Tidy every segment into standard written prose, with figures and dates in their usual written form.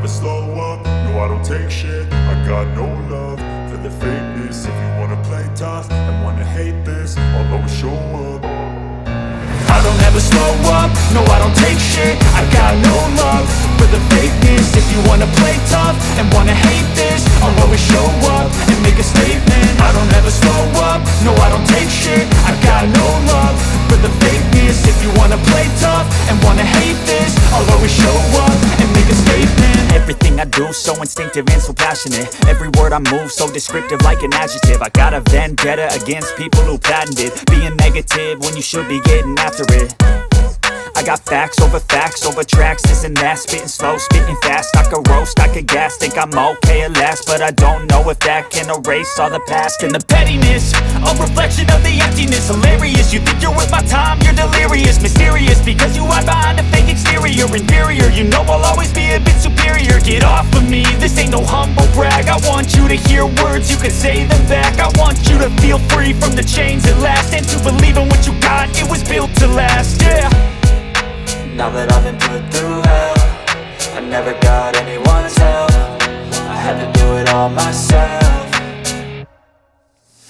slow up, no I don't take shit. I got no love for the fakeness. If you wanna play tough and wanna hate this, I'll always show up. I don't ever slow up, no I don't take shit. I got no love for the fakeness. If you wanna play tough and wanna hate this, I'll always show up and make a statement. I don't ever slow up, no I don't take shit. I got no love for the fakeness. If you wanna play tough and wanna hate this, I'll always show up and make a statement. Everything I do so instinctive and so passionate. Every word I move so descriptive like an adjective. I got a vendetta against people who patented being negative when you should be getting after it. I got facts over tracks, this and that. Spitting slow, spitting fast. I could roast, I could gas. Think I'm okay at last, but I don't know if that can erase all the past. And the pettiness, a reflection of the emptiness. Hilarious, you think you're worth my time, you're delirious. Mysterious, because you hide behind a fake exterior. Inferior, you know I'll always be a bit superior. Get off of me, this ain't no humble brag. I want you to hear words, you can say them back. I want you to feel free from the chains at last, and to believe in what you got, it was built to last, yeah. Now that I've been put through hell, I never got anyone's help. I had to do it all myself.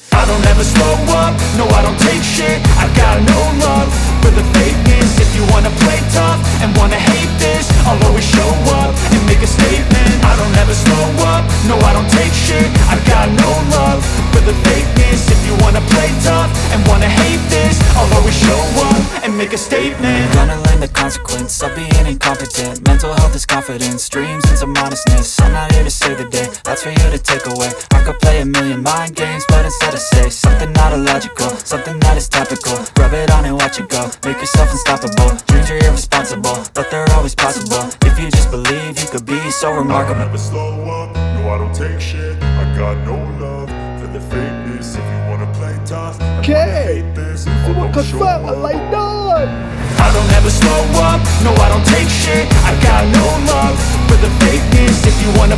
I don't ever slow up, no I don't take shit. I got no love for the fakeness. If you wanna play tough and wanna hate this, I'll always show up and make a statement. I don't ever slow up, no I don't take shit. I got no love for the fakeness. If you wanna play tough and wanna hate this, I'll always show up and make a statement. Gonna learn the consequence of being incompetent. Mental health is confidence, dreams and some honestness. I'm not here to save the day, that's for you to take away. I could play a million mind games, but instead I say something not illogical, something that is topical. Rub it on and watch it go, make yourself unstoppable. Dreams are irresponsible, but they're always possible. If you just believe, you could be so remarkable. I don't ever slow up, no I don't take shit. I got no love for the fakeness. If you wanna play tough and wanna hate this, I'll always show up. I don't ever slow up, no I don't take shit. I got no love for the fakeness. If you wanna